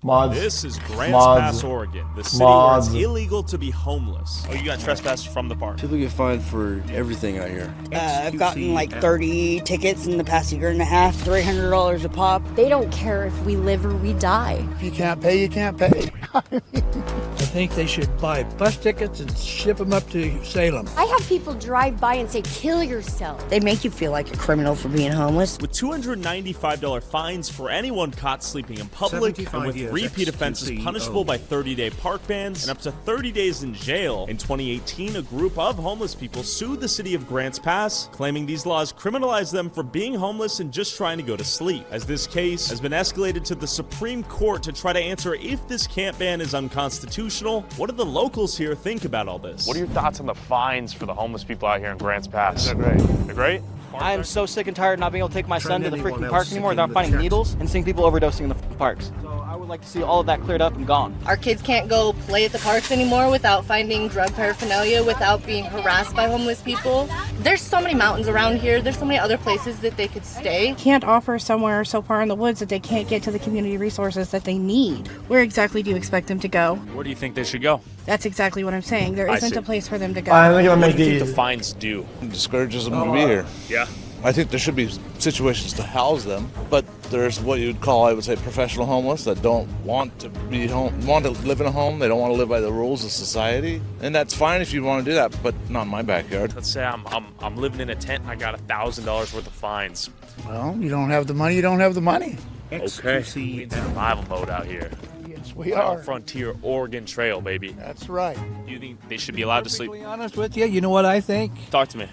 Mods. This is Grants Pass, Oregon, the city where it's illegal to be homeless. Oh, you got trespassed from the park. People get fined for everything out here. I've gotten like 30 tickets in the past year and a half, $300 a pop. They don't care if we live or we die. If you can't pay, you can't pay. I think they should buy bus tickets and ship them up to Salem. I have people drive by and say, kill yourself. They make you feel like a criminal for being homeless. With $295 fines for anyone caught sleeping in public, and with repeat offenses punishable by 30-day park bans and up to 30 days in jail. In 2018, a group of homeless people sued the city of Grants Pass, claiming these laws criminalize them for being homeless and just trying to go to sleep. As this case has been escalated to the Supreme Court to try to answer if this camp ban is unconstitutional, what do the locals here think about all this? What are your thoughts on the fines for the homeless people out here in Grants Pass? They're great. They're great? I am so sick and tired of not being able to take my son to the freaking park anymore without finding needles and seeing people overdosing in the parks. So I would like to see all of that cleared up and gone. Our kids can't go play at the parks anymore without finding drug paraphernalia, without being harassed by homeless people. There's so many mountains around here. There's so many other places that they could stay. Can't offer somewhere so far in the woods that they can't get to the community resources that they need. Where exactly do you expect them to go? Where do you think they should go? That's exactly what I'm saying. There isn't a place for them to go. What do you think the fines do? It discourages them to be here. Yeah. I think there should be situations to house them, but there's what you'd call, I would say, professional homeless that don't want to be home, want to live in a home. They don't want to live by the rules of society, and that's fine if you want to do that, but not in my backyard. Let's say I'm living in a tent and I got $1,000 worth of fines. Well, you don't have the money, you don't have the money. Okay. We in survival mode out here. Yes, we are. Frontier Oregon Trail, baby. That's right. Do you think they should be allowed to sleep? To be honest with you, you know what I think? Talk to me.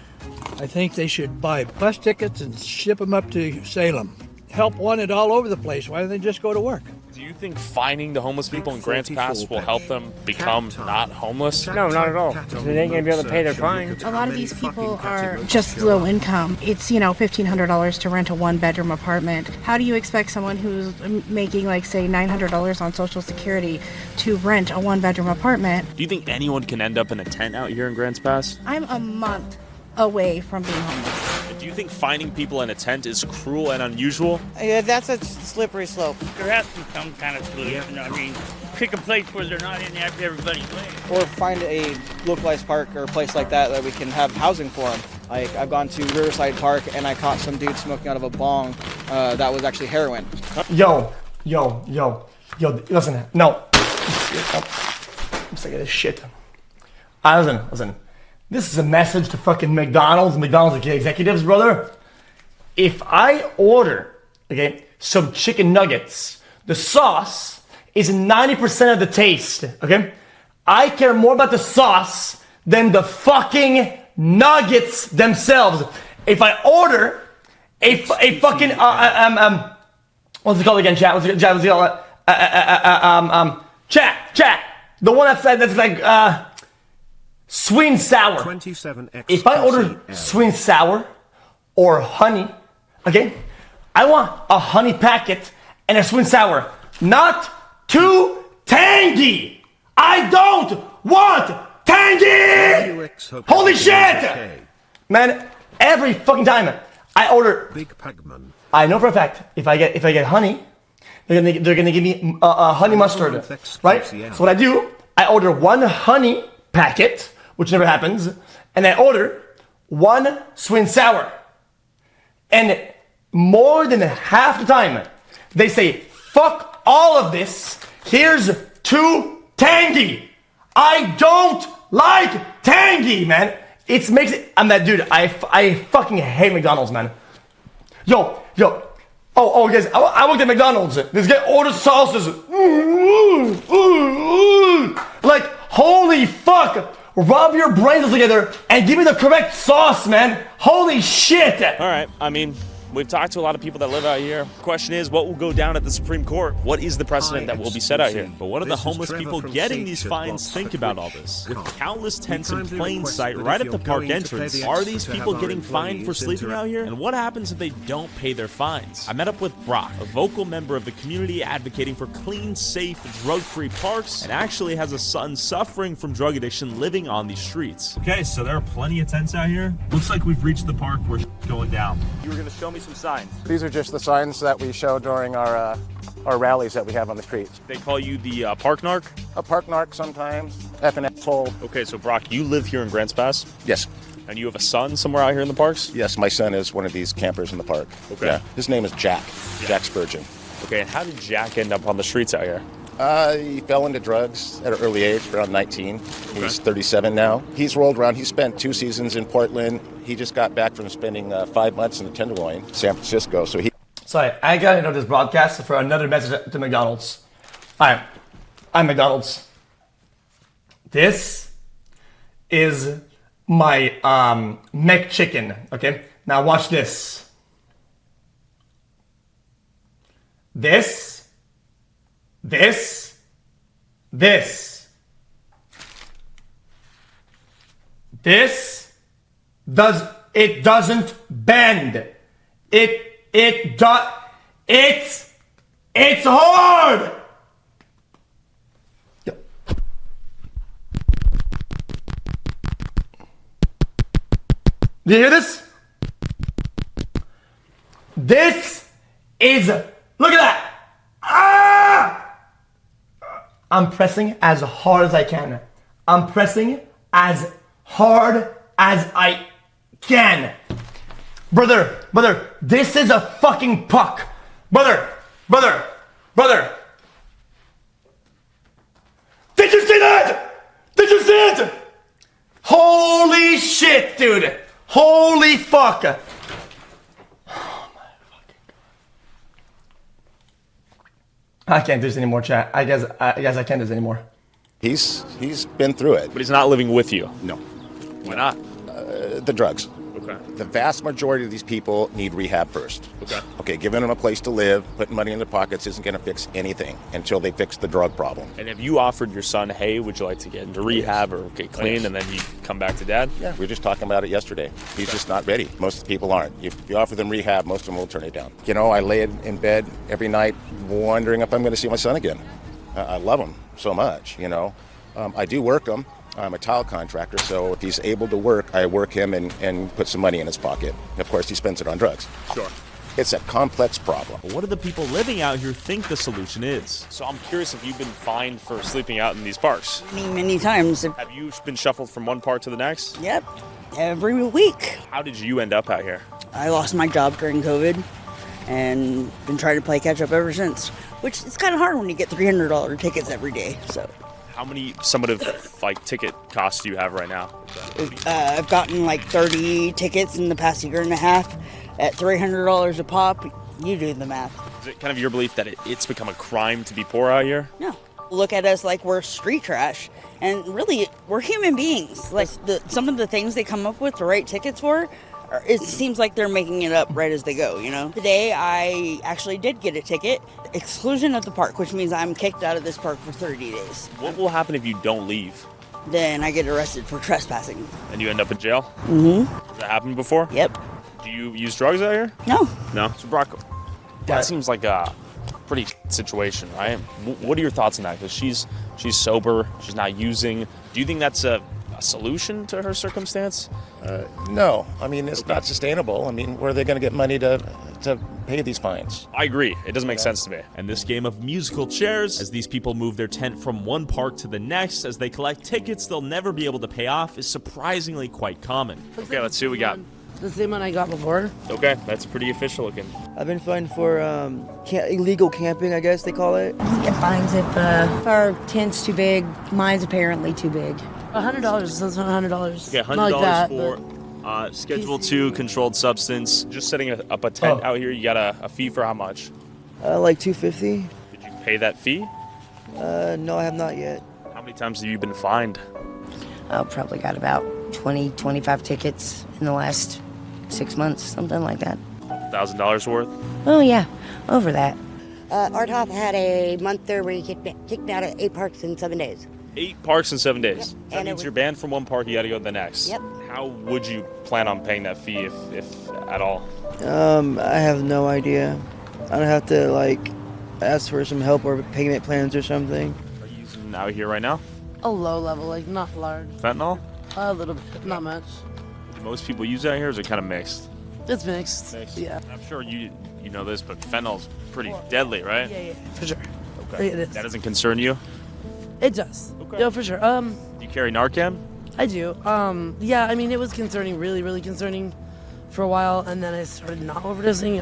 I think they should buy bus tickets and ship them up to Salem. Help wanted all over the place. Why don't they just go to work? Do you think finding the homeless people in Grants Pass will help them become not homeless? No, not at all. They ain't going to be able to pay their fine. A lot of these people are just low income. It's, $1,500 to rent a one-bedroom apartment. How do you expect someone who's making, like, say, $900 on Social Security to rent a one-bedroom apartment? Do you think anyone can end up in a tent out here in Grants Pass? I'm a month away from being homeless. Do you think finding people in a tent is cruel and unusual? Yeah, that's a slippery slope. There has to be some kind of solution. I mean, pick a place where they're not in everybody's way. Or find a localized park or a place like that we can have housing for them. Like, I've gone to Riverside Park and I caught some dude smoking out of a bong that was actually heroin. Yo, listen, no. I'm sick of this shit. Listen. This is a message to fucking McDonald's executives, brother. If I order, some chicken nuggets, the sauce is 90% of the taste, okay? I care more about the sauce than the fucking nuggets themselves. If I order a fucking, what's it called again, chat? What's it called? Chat. The one that's like, sweet and sour. If I order sweet and sour or honey, I want a honey packet and a sweet and sour, not too tangy. I don't want tangy. Holy shit, man! Every fucking time I order, I know for a fact if I get honey, they're gonna give me a honey mustard, right? So what I do, I order one honey packet, which never happens, and I order one sweet and sour. And more than half the time, they say, fuck all of this, here's too tangy. I don't like tangy, man. I'm that dude, I fucking hate McDonald's, man. Yo. Oh, guys, I worked at McDonald's. This guy orders sauces. Like, holy fuck. Rub your brains together and give me the correct sauce, man. Holy shit. All right, we've talked to a lot of people that live out here. Question is, what will go down at the Supreme Court? What is the precedent that will be set out here? But what do the homeless people getting these fines think about all this? With countless tents in plain sight right at the park entrance, are these people getting fined for sleeping out here? And what happens if they don't pay their fines? I met up with Brock, a vocal member of the community advocating for clean, safe, drug-free parks, and actually has a son suffering from drug addiction living on these streets. Okay, so there are plenty of tents out here. Looks like we've reached the park where going down. You were going to show me some signs. These are just the signs that we show during our rallies that we have on the streets. They call you the park narc? A park narc sometimes, effing asshole. Okay, so Brock, you live here in Grants Pass? Yes. And you have a son somewhere out here in the parks? Yes, my son is one of these campers in the park. Okay. Yeah. His name is Jack Spurgeon. Okay, and how did Jack end up on the streets out here? He fell into drugs at an early age, around 19. He's 37 now. He's rolled around. He spent 2 seasons in Portland. He just got back from spending 5 months in the Tenderloin, San Francisco. Sorry, I got into this broadcast for another message to McDonald's. Hi, I'm McDonald's. This is my McChicken, okay? Now watch this. This. Doesn't bend. It's hard. Do you hear this? This is, look at that. I'm pressing as hard as I can. I'm pressing as hard as I can. Brother, this is a fucking puck. Brother. Did you see that? Did you see it? Holy shit, dude. Holy fuck. Oh my fucking God. I can't do this anymore, chat. I guess I can't do this anymore. He's been through it. But he's not living with you? No. Why not? The drugs. Okay. The vast majority of these people need rehab first. Okay, giving them a place to live, putting money in their pockets isn't going to fix anything until they fix the drug problem. And have you offered your son, hey, would you like to get into rehab or get clean, and then he come back to dad? Yeah, we were just talking about it yesterday. He's just not ready. Most people aren't. If you offer them rehab, most of them will turn it down. You know, I lay in bed every night wondering if I'm going to see my son again. I love him so much, you know. I do work him. I'm a tile contractor, so if he's able to work, I work him and put some money in his pocket. Of course, he spends it on drugs. Sure. It's a complex problem. What do the people living out here think the solution is? So I'm curious if you've been fined for sleeping out in these parks. Many times. Have you been shuffled from one park to the next? Yep, every week. How did you end up out here? I lost my job during COVID and been trying to play catch up ever since, which is kind of hard when you get $300 tickets every day, so. How many summative ticket costs do you have right now? I've gotten like 30 tickets in the past year and a half at $300 a pop. You do the math. Is it kind of your belief that it's become a crime to be poor out here? No. Look at us like we're street trash. And really, we're human beings. Like some of the things they come up with to write tickets for, it seems like they're making it up right as they go, you know? Today, I actually did get a ticket. Exclusion of the park, which means I'm kicked out of this park for 30 days. What will happen if you don't leave? Then I get arrested for trespassing. And you end up in jail? Mm-hmm. Has that happened before? Yep. Do you use drugs out here? No. No? So Brock, that seems like a pretty situation, right? What are your thoughts on that? Because she's sober, she's not using. Do you think that's a solution to her circumstance? No. I mean, it's not sustainable. I mean, where are they going to get money to pay these fines? I agree. It doesn't make sense to me. And this game of musical chairs, as these people move their tent from one park to the next, as they collect tickets they'll never be able to pay off, is surprisingly quite common. Okay, let's see what we got. The same one I got before. Okay, that's pretty official looking. I've been fined for illegal camping, I guess they call it. You get fines if our tent's too big. Mine's apparently too big. $100. That's $100. Okay, $100 Not like that, for Schedule 2 controlled substance. Just setting up a tent out here, you got a fee for how much? Like $250. Did you pay that fee? No, I have not yet. How many times have you been fined? I probably got about 20, 25 tickets in the last 6 months, something like that. $1,000 worth? Oh, yeah, over that. Arthoff had a month there where he kicked me out of 8 parks in 7 days. 8 parks in 7 days. Yep. That means you're banned from one park, you gotta go to the next. Yep. How would you plan on paying that fee, if at all? I have no idea. I'd have to, ask for some help or payment plans or something. Are you using out here right now? A low level, not large. Fentanyl? A little bit, not much. Do most people use out here, or is it kind of mixed? It's mixed. Yeah. I'm sure you know this, but fentanyl's pretty deadly, right? Yeah, for sure. Okay. It is. That doesn't concern you? It does. Okay. Yeah, for sure. Do you carry Narcan? I do. Yeah, I mean, it was concerning, really, really concerning for a while, and then I started not overdosing.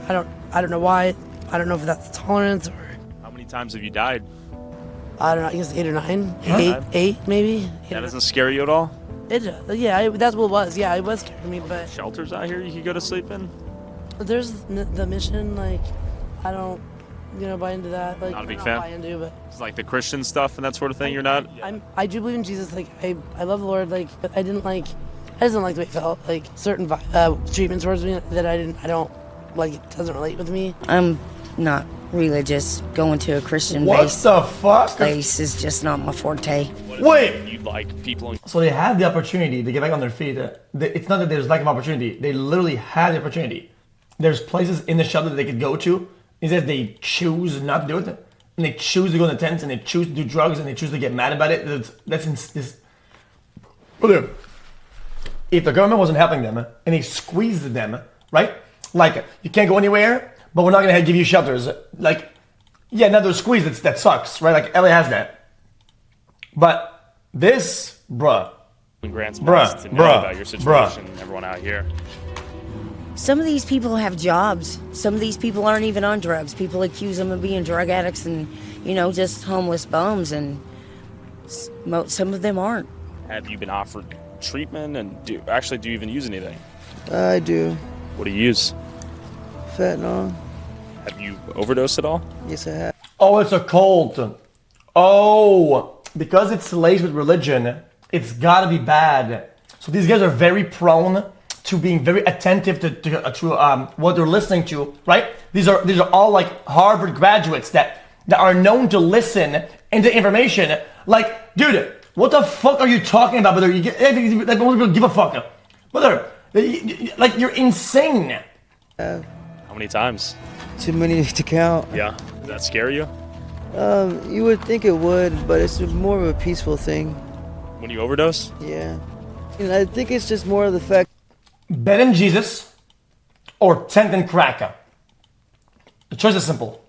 I don't know why. I don't know if that's tolerance or... How many times have you died? I don't know, I guess 8 or 9. Huh? Eight maybe. That doesn't scare you at all? It does. Yeah, that's what it was. Yeah, it was scaring me, but... Shelters out here you could go to sleep in? There's the mission, like, I don't, buy into that. Like, Not a big not fan? buy into, but... It's like the Christian stuff and that sort of thing, you're not? I do believe in Jesus. Like, I love the Lord. Like, but I didn't like the way it felt. Like, certain treatment towards me that I don't like. It doesn't relate with me. I'm not religious. Going to a Christian What base the fuck? place is just not my forte. Wait! You like people... So they had the opportunity to get back on their feet. It's not that there's lack of opportunity. They literally had the opportunity. There's places in the shelter that they could go to. Instead, they choose not to do it. And they choose to go in the tents, and they choose to do drugs, and they choose to get mad about it. Brother, if the government wasn't helping them, and they squeezed them, right? Like, you can't go anywhere, but we're not going to give you shelters. Like, yeah, now they're squeezed, that sucks, right? Like, LA has that. But this, bruh. Grant's nice to know about your situation, everyone out here. Some of these people have jobs. Some of these people aren't even on drugs. People accuse them of being drug addicts and, just homeless bums, and some of them aren't. Have you been offered treatment, and do you even use anything? I do. What do you use? Fentanyl. Have you overdosed at all? Yes, I have. Oh, it's a cult. Oh, because it's laced with religion, it's gotta be bad. So these guys are very prone to being very attentive to what they're listening to, right? These are all like Harvard graduates that are known to listen into information. Like, dude, what the fuck are you talking about, brother? Like, most people give a fuck, brother. Like, you're insane. How many times? Too many to count. Yeah. Does that scare you? You would think it would, but it's more of a peaceful thing. When you overdose? Yeah. I think it's just more of the fact. Bet in Jesus or tent and cracker. The choice is simple.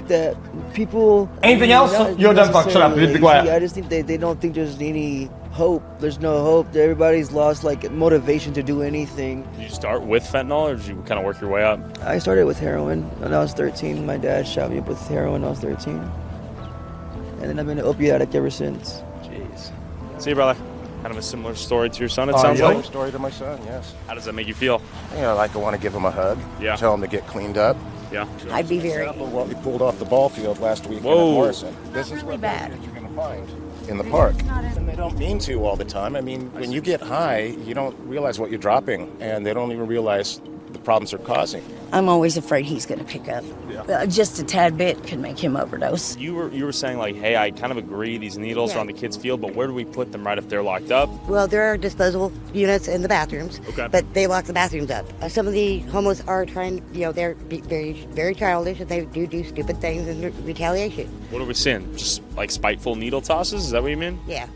That people... Anything else? You're done, fuck. Shut up. Be quiet. I just think they don't think there's any hope. There's no hope. Everybody's lost motivation to do anything. Did you start with fentanyl, or did you kind of work your way up? I started with heroin when I was 13. My dad shot me up with heroin when I was 13. And then I've been an opiate addict ever since. Jeez. See you, brother. Kind of a similar story to your son, it Oh, sounds yeah. like. Story to my son, yes. How does that make you feel? Like I want to give him a hug. Yeah. Tell him to get cleaned up. Yeah. I'd be very... What we pulled off the ball field last weekend at Morrison. This is what bad. you're going to find in the park. And they don't mean to all the time. I mean, when you get high, you don't realize what you're dropping, and they don't even realize the problems they're causing. I'm always afraid he's going to pick up. Yeah. Just a tad bit could make him overdose. You were saying, like, hey, I kind of agree these needles are on the kids' field, but where do we put them right if they're locked up? Well, there are disposable units in the bathrooms, Okay. but they lock the bathrooms up. Some of the homeless are trying, they're very, very childish, and they do stupid things in retaliation. What are we seeing? Just, like, spiteful needle tosses? Is that what you mean? Yeah.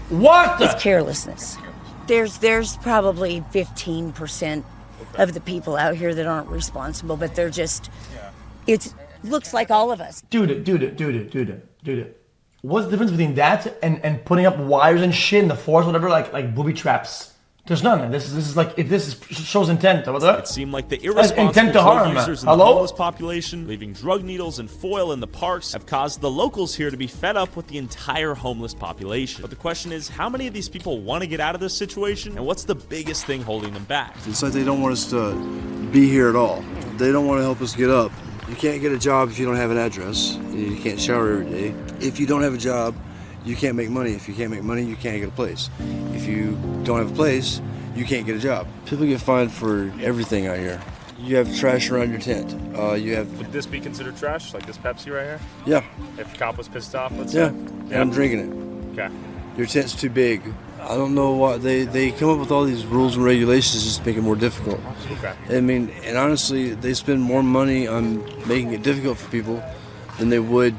What? It's carelessness. There's probably 15% of the people out here that aren't responsible, but they're just, it looks like all of us. Dude. What's the difference between that and putting up wires and shit in the forest, whatever, like booby traps? There's none. This shows intent. It seemed like the irresponsible intent to drug harm. users in the Hello? homeless population leaving drug needles and foil in the parks have caused the locals here to be fed up with the entire homeless population. But the question is, how many of these people want to get out of this situation, and what's the biggest thing holding them back? It's like they don't want us to be here at all. They don't want to help us get up. You can't get a job if you don't have an address. You can't shower every day. If you don't have a job, you can't make money. If you can't make money, you can't get a place. If you don't have a place, you can't get a job. People get fined for everything out here. You have trash around your tent. Would this be considered trash, like this Pepsi right here? Yeah. If the cop was pissed off, let's Yeah. say? And I'm drinking it. Okay. Your tent's too big. I don't know why they come up with all these rules and regulations just to make it more difficult. Okay. I mean, and honestly, they spend more money on making it difficult for people than they would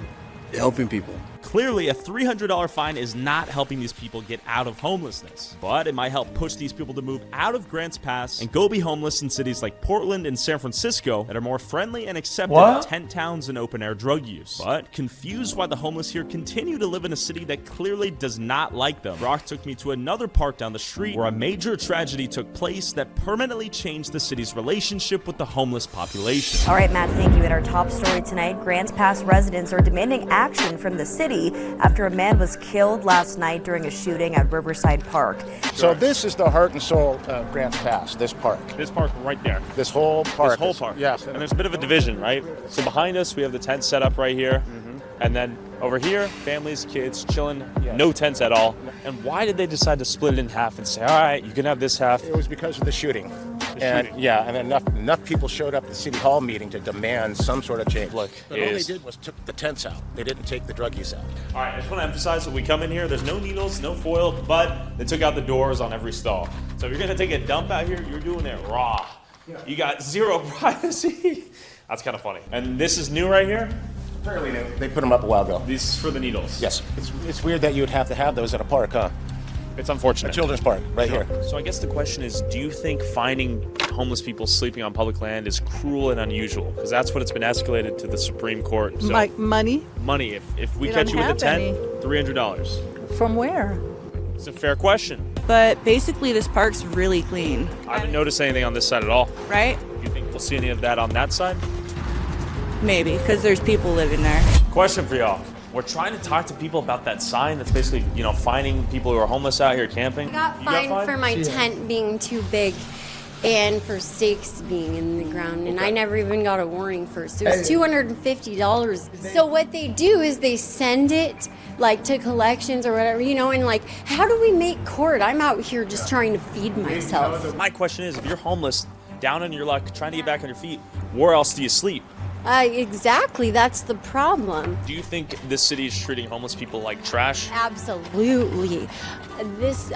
helping people. Clearly, a $300 fine is not helping these people get out of homelessness, but it might help push these people to move out of Grants Pass and go be homeless in cities like Portland and San Francisco that are more friendly and accepting of tent towns and open-air drug use. But confused why the homeless here continue to live in a city that clearly does not like them, Brock took me to another park down the street where a major tragedy took place that permanently changed the city's relationship with the homeless population. All right, Matt, thank you. At our top story tonight, Grants Pass residents are demanding action from the city after a man was killed last night during a shooting at Riverside Park. So this is the heart and soul of Grants Pass, this park. This park right there. This whole park. This whole park. Yes. And there's a bit of a division, right? So behind us, we have the tent set up right here. And then over here, families, kids, chilling, no tents at all. And why did they decide to split it in half and say, all right, you can have this half? It was because of the shooting. Yeah, and enough people showed up at the city hall meeting to demand some sort of change. Look, all they did was took the tents out. They didn't take the druggies out. All right, I just want to emphasize when we come in here, there's no needles, no foil, but they took out the doors on every stall. So if you're going to take a dump out here, you're doing it raw. You got zero privacy. That's kind of funny. And this is new right here? Fairly new. They put them up a while ago. These is for the needles. Yes. It's weird that you would have to have those at a park, huh? It's unfortunate. A children's park, right here. So I guess the question is, do you think finding homeless people sleeping on public land is cruel and unusual? Because that's what it's been escalated to the Supreme Court. So Like money? money, if we We catch don't you with a have tent, any. $300. From where? It's a fair question. But basically, this park's really clean. I haven't noticed anything on this side at all. Right? Do you think we'll see any of that on that side? Maybe, because there's people living there. Question for y'all. We're trying to talk to people about that sign that's basically, finding people who are homeless out here camping. I got You fined for my tent being too big and for stakes being in the ground, and I never even got a warning first. It was $250. So what they do is they send it to collections or whatever, and how do we make court? I'm out here just trying to feed myself. My question is, if you're homeless, down on your luck, trying to get back on your feet, where else do you sleep? Exactly, that's the problem. Do you think this city is treating homeless people like trash? Absolutely.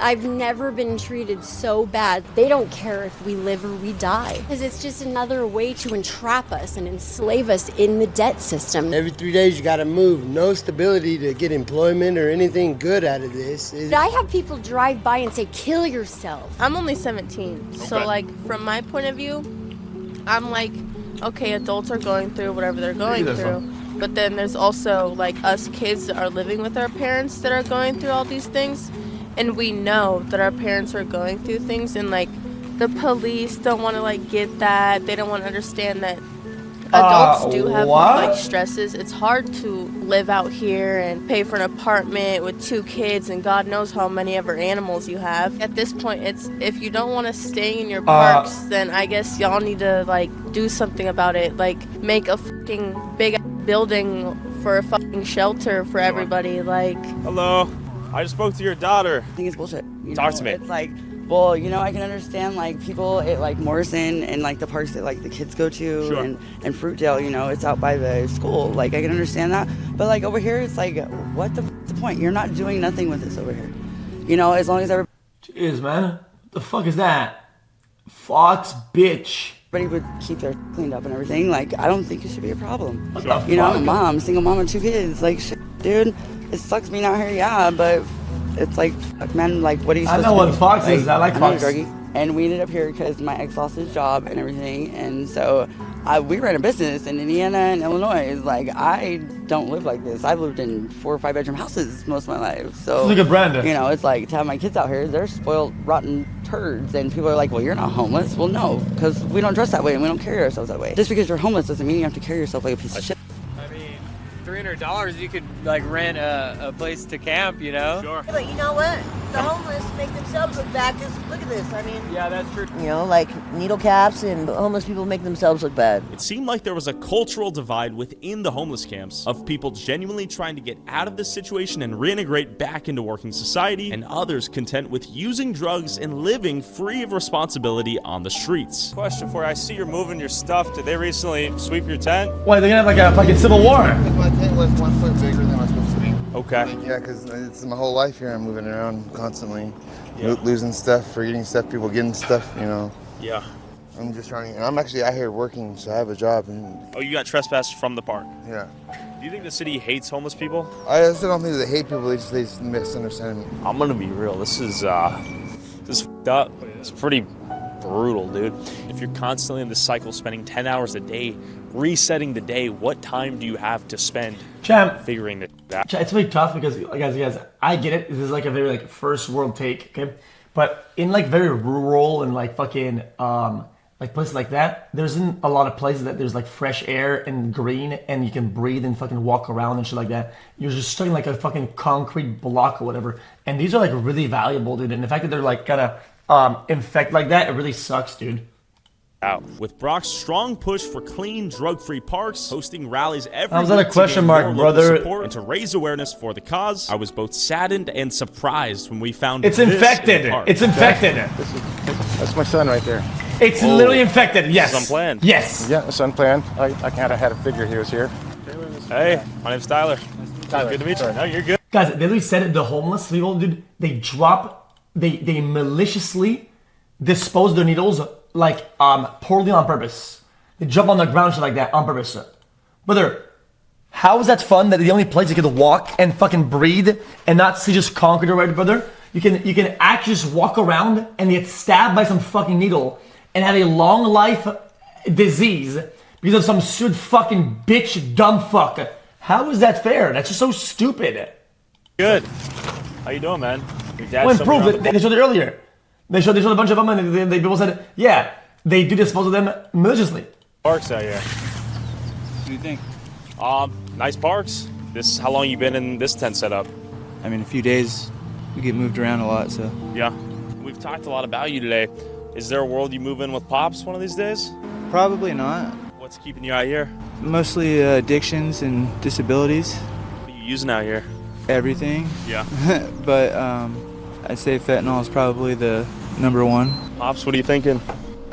I've never been treated so bad. They don't care if we live or we die. Because it's just another way to entrap us and enslave us in the debt system. Every 3 days you gotta move. No stability to get employment or anything good out of this. I have people drive by and say, kill yourself. I'm only 17. So from my point of view, I'm okay, adults are going through whatever they're going through. But then there's also us kids that are living with our parents that are going through all these things. And we know that our parents are going through things, and the police don't want to get that. They don't want to understand that adults do have stresses. It's hard to live out here and pay for an apartment with 2 kids and God knows how many ever animals you have. At this point, it's if you don't want to stay in your parks, then I guess y'all need to do something about it. Make a fucking big building for a fucking shelter for everybody. Hello, I just spoke to your daughter. I think it's bullshit. Talk to me. It's well, I can understand people at Morrison and the parks that the kids go to Sure. and Fruitdale, it's out by the school. I can understand that. But over here, it's what the point? You're not doing nothing with this over here. As long as everybody. Jeez, man. What the fuck is that? Fox bitch. Everybody would keep their cleaned up and everything. I don't think it should be a problem. What the I'm fuck? a mom, single mom of 2 kids. Shit, dude, it sucks being out here, yeah, but it's fuck, man, what are you supposed to do? I know what Fox is. I like I'm not Fox. a druggie. And we ended up here because my ex lost his job and everything, and so we ran a business in Indiana and Illinois. I don't live like this. I've lived in 4 or 5 bedroom houses most of my life. So Look at Brandon. it's to have my kids out here, they're spoiled, rotten turds, and people are well, you're not homeless. Well, no, because we don't dress that way and we don't carry ourselves that way. Just because you're homeless doesn't mean you have to carry yourself like a piece of shit. $300, you could rent a place to camp, Sure. But you know what? The homeless make themselves look bad because look at this. Yeah, that's true. Needle caps and homeless people make themselves look bad. It seemed like there was a cultural divide within the homeless camps of people genuinely trying to get out of this situation and reintegrate back into working society, and others content with using drugs and living free of responsibility on the streets. Question for you, I see you're moving your stuff. Did they recently sweep your tent? Why, they're gonna have a fucking civil war? My tent was 1 foot bigger than I was supposed to be. Okay. Yeah, because it's my whole life here. I'm moving around constantly, losing stuff, forgetting stuff, people getting stuff, Yeah. I'm just trying. And I'm actually out here working, so I have a job. And Oh, you got trespassed from the park. yeah, Do you think the city hates homeless people? I still don't think they hate people. They just misunderstand me. I'm gonna be real. This is fucked up. It's pretty brutal, dude. If you're constantly in this cycle, spending 10 hours a day, resetting the day, what time do you have to spend figuring it out? It's really tough because, guys, I get it. This is like a very like first world take, okay? But in like very rural and like fucking like places like that, there isn't a lot of places that there's like fresh air and green and you can breathe and fucking walk around and shit like that. You're just stuck in like a fucking concrete block or whatever. And these are like really valuable, dude. And the fact that they're like gonna infect like that, it really sucks, dude. Out. With Brock's strong push for clean, drug-free parks, hosting rallies every How's that a week question to gain mark, more brother? local support and to raise awareness for the cause, I was both saddened and surprised when we found It's this infected. in the park. It's infected. That's my son right there. It's literally infected. Yes. This is unplanned. Yes. Yeah, my son planned. I kind of had a figure he was here. Hey, my name's Tyler. Good to meet you. No, you're good. Guys, they literally said it, the homeless people, dude, they maliciously dispose their needles like poorly on purpose. They jump on the ground shit like that on purpose. Brother, how is that fun that the only place you can walk and fucking breathe and not see just concrete already, brother? You can actually just walk around and get stabbed by some fucking needle and have a long life disease because of some stupid fucking bitch dumb fuck. How is that fair? That's just so stupid. Good. How you doing, man? Your dad Well, showed me improve around it. the They showed it earlier. They showed a bunch of them, and people said, yeah, they do dispose of them maliciously. parks out here. What do you think? Nice parks. How long you been in this tent setup? I mean, a few days. We get moved around a lot, so. Yeah. We've talked a lot about you today. Is there a world you move in with Pops one of these days? Probably not. What's keeping you out here? Mostly addictions and disabilities. What are you using out here? Everything. Yeah. But I'd say fentanyl is probably the number one. Pops, what are you thinking?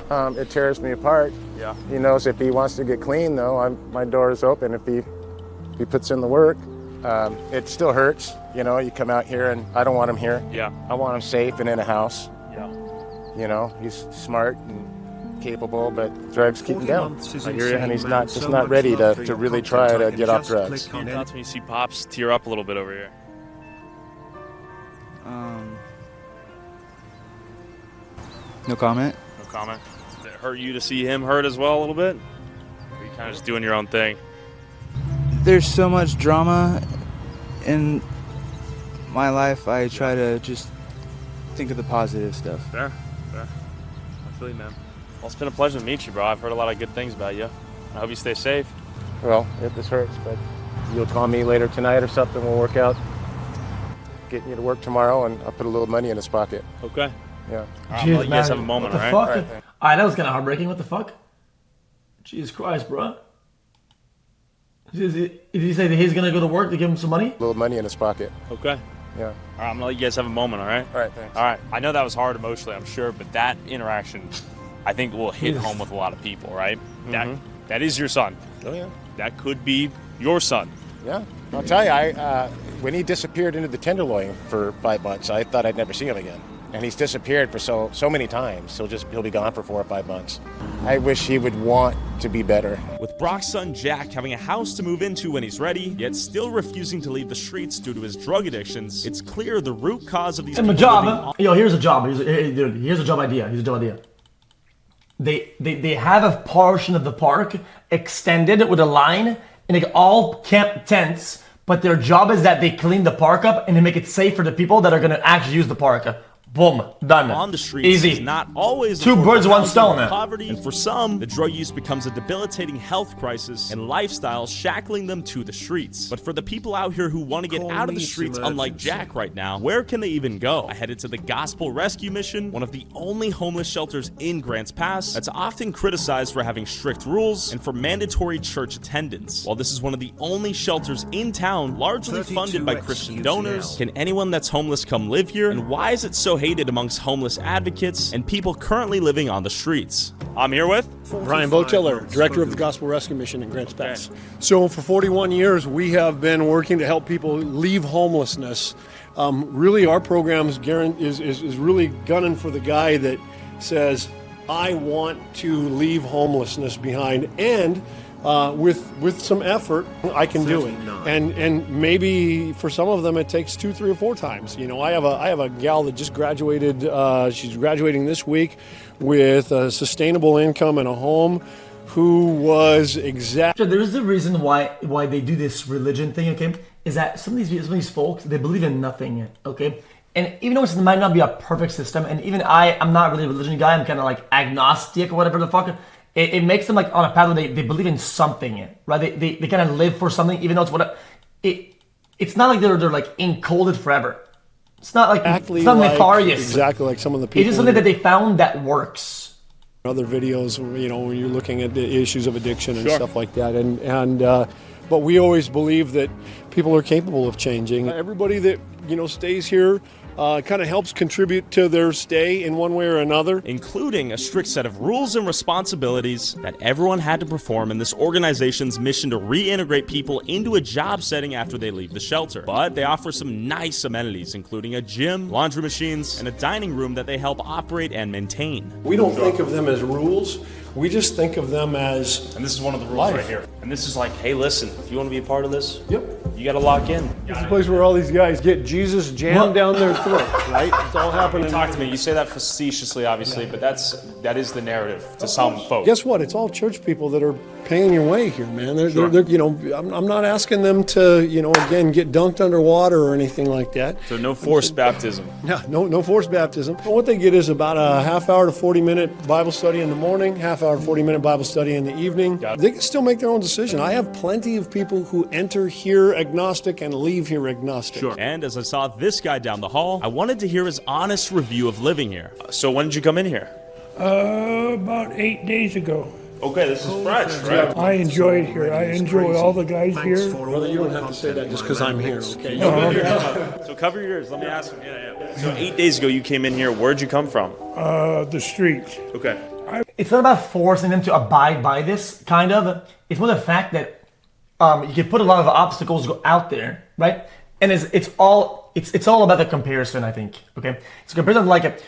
It tears me apart. Yeah. He knows if he wants to get clean, though, my door is open. If he puts in the work, it still hurts. You know, you come out here and I don't want him here. Yeah. I want him safe and in a house. Yeah. You know, he's smart and capable, but drugs keep him down. I hear you. And he's not ready to really try to get off drugs. What are your thoughts when you see Pops tear up a little bit over here? No comment. No comment. Did it hurt you to see him hurt as well a little bit? Or are you kind of just doing your own thing? There's so much drama in my life. I try to just think of the positive stuff. Fair. I feel you, man. Well, it's been a pleasure to meet you, bro. I've heard a lot of good things about you. I hope you stay safe. Well, this hurts, but you'll call me later tonight or something. We'll work out getting you to work tomorrow, and I'll put a little money in his pocket. Okay. Yeah. All right, I'll let you guys have a moment, what the all right? fuck? All right, that was kind of heartbreaking. What the fuck? Jesus Christ, bro. Did he say that he's gonna go to work to give him some money? A little money in his pocket. Okay. Yeah. All right, I'm gonna let you guys have a moment, all right? All right, thanks. All right. I know that was hard emotionally, I'm sure, but that interaction, I think, will hit home with a lot of people, right? That is your son. Oh yeah. That could be your son. Yeah. I'll tell you, when he disappeared into the Tenderloin for 5 months, I thought I'd never see him again. And he's disappeared for so many times. He'll be gone for 4 or 5 months. I wish he would want to be better. With Brock's son Jack having a house to move into when he's ready, yet still refusing to leave the streets due to his drug addictions, it's clear the root cause of these And a people living job. Yo, here's a job. Here's a job idea. They have a portion of the park extended with a line and like all camp tents, but their job is that they clean the park up and they make it safe for the people that are gonna actually use the park. Boom, done. on the streets Easy. is not always Two birds, one stone. poverty, and for some, the drug use becomes a debilitating health crisis and lifestyle shackling them to the streets. But for the people out here who want to get out of the streets, unlike Jack right now, where can they even go? I headed to the Gospel Rescue Mission, one of the only homeless shelters in Grants Pass that's often criticized for having strict rules and for mandatory church attendance. While this is one of the only shelters in town largely funded by Christian donors, can anyone that's homeless come live here? And why is it so hated amongst homeless advocates and people currently living on the streets? I'm here with Brian Botiller, Director of the Gospel Rescue Mission in Grants Pass. So for 41 years, we have been working to help people leave homelessness. Really, our program is really gunning for the guy that says, I want to leave homelessness behind, and with some effort, I can do it. And maybe for some of them, it takes 2, 3, or 4 times. You know, I have a gal that just graduated. She's graduating this week with a sustainable income and a home. Who was exactly? There's the reason why they do this religion thing. Okay, is that some of these folks, they believe in nothing. Okay. And even though it might not be a perfect system, and even I'm not really a religion guy, I'm kind of like agnostic or whatever the fuck, it makes them like on a path where they believe in something, right? They kind of live for something, even though it's not like they're like encoded forever. It's not like exactly it's not like, nefarious. Exactly like some of the people. It's just something that they found that works. Other videos, you know, when you're looking at the issues of addiction and Sure. stuff like that, but we always believe that people are capable of changing. Everybody that stays here kind of helps contribute to their stay in one way or another, including a strict set of rules and responsibilities that everyone had to perform in this organization's mission to reintegrate people into a job setting after they leave the shelter. But they offer some nice amenities, including a gym, laundry machines, and a dining room that they help operate and maintain. We don't think of them as rules. We just think of them as, and this is one of the rules life. right here. And this is like, hey, listen, if you want to be a part of this, yep, you got to lock in. It's a place where all these guys get Jesus jammed down their throat, right? It's all happening. Talk to me. You say that facetiously, obviously, but that is the narrative to some folks. Guess what? It's all church people that are paying your way here, man. They're I'm not asking them to, again, get dunked underwater or anything like that. So no forced baptism. No forced baptism. But what they get is about a half hour to 40-minute Bible study in the morning, half hour to 40-minute Bible study in the evening. They can still make their own decision. I have plenty of people who enter here agnostic and leave here agnostic. Sure. And as I saw this guy down the hall, I wanted to hear his honest review of living here. So when did you come in here? About 8 days ago. Okay, this is fresh, right? I enjoy it here. I enjoy all the guys here. Brother, you don't have to say that just because I'm here, okay? So cover your ears. Let me ask him. Yeah. So 8 days ago you came in here. Where'd you come from? The streets. Okay. It's not about forcing them to abide by this, kind of. It's more the fact that you can put a lot of obstacles out there, right? And it's all about the comparison, I think. Okay, it's a comparison of like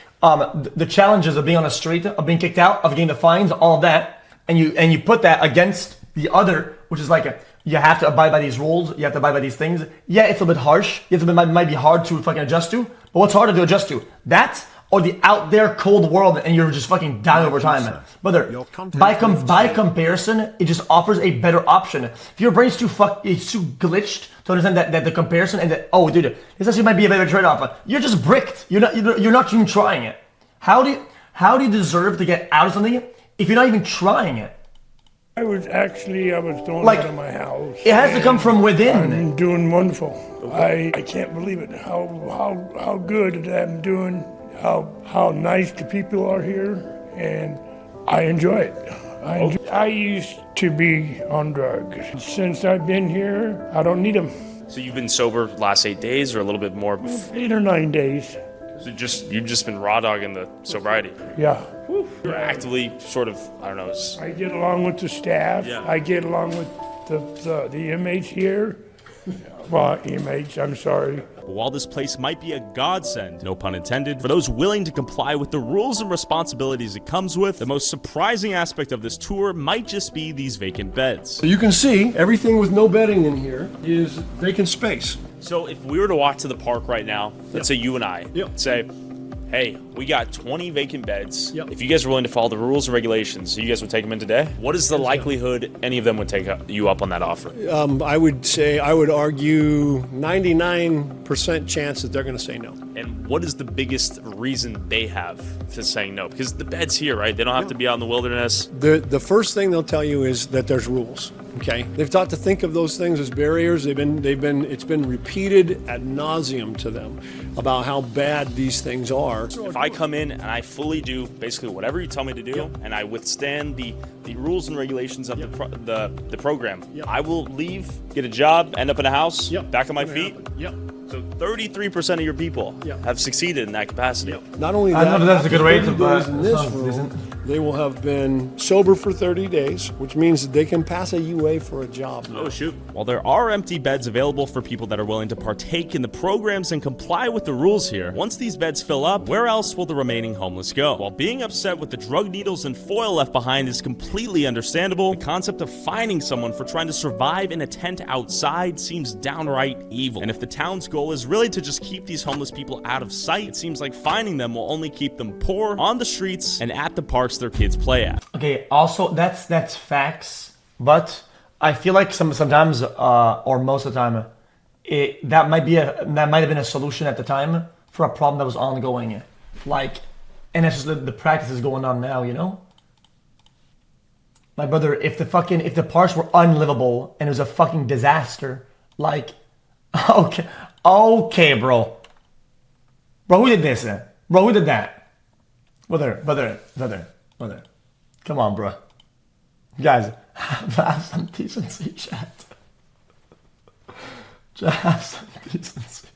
the challenges of being on the street, of being kicked out, of getting the fines, all of that, and you put that against the other, which is like you have to abide by these rules, you have to abide by these things. Yeah, it's a bit harsh. It might be hard to fucking adjust to, but what's harder to adjust to? That or the out there cold world, and you're just fucking dying over time, man. Brother, by comparison, it just offers a better option. If your brain's it's too glitched to understand that the comparison and that, oh, dude, this actually might be a better trade-off. You're just bricked. You're not even trying it. How do you deserve to get out of something if you're not even trying it? I was thrown out of my house. It has to come from within. I'm doing wonderful. I can't believe it. How good I'm doing. How nice the people are here, and I enjoy it. I used to be on drugs. Since I've been here, I don't need them. So you've been sober last 8 days, or a little bit more? 8 or 9 days. So you've just been raw dogging the sobriety. Yeah. You're actively sort of, I don't know. I get along with the staff. Yeah. I get along with the inmates here. Well, inmates, I'm sorry. But while this place might be a godsend, no pun intended, for those willing to comply with the rules and responsibilities it comes with, the most surprising aspect of this tour might just be these vacant beds. So you can see everything with no bedding in here is vacant space. So if we were to walk to the park right now, let's say you and I, say, hey, we got 20 vacant beds. If you guys are willing to follow the rules and regulations, so you guys would take them in today? What is the likelihood any of them would take you up on that offer? I would argue 99% chance that they're going to say no. And what is the biggest reason they have for saying no? Because the bed's here, right? They don't have to be out in the wilderness. The first thing they'll tell you is that there's rules. Okay, they've taught to think of those things as barriers. It's been repeated ad nauseum to them about how bad these things are. If I come in and I fully do basically whatever you tell me to do, and I withstand the rules and regulations of the program, I will leave, get a job, end up in a house, back on my feet. So 33% of your people have succeeded in that capacity. Not only I that, know that's a good way to in this room, they will have been sober for 30 days, which means that they can pass a UA for a job. Oh, shoot. While there are empty beds available for people that are willing to partake in the programs and comply with the rules here, once these beds fill up, where else will the remaining homeless go? While being upset with the drug needles and foil left behind is completely understandable, the concept of fining someone for trying to survive in a tent outside seems downright evil. And if the town's goal is really to just keep these homeless people out of sight, it seems like fining them will only keep them poor, on the streets, and at the parks their kids play at. Okay, also that's facts, but I feel like sometimes or most of the time that might have been a solution at the time for a problem that was ongoing, like, and that's just the practice is going on now, you know. My brother, if the parks were unlivable and it was a fucking disaster, like, okay, bro, who did this? Bro, who did that? Brother. Come on, bro. Guys, have some decency, chat. Just have some decency.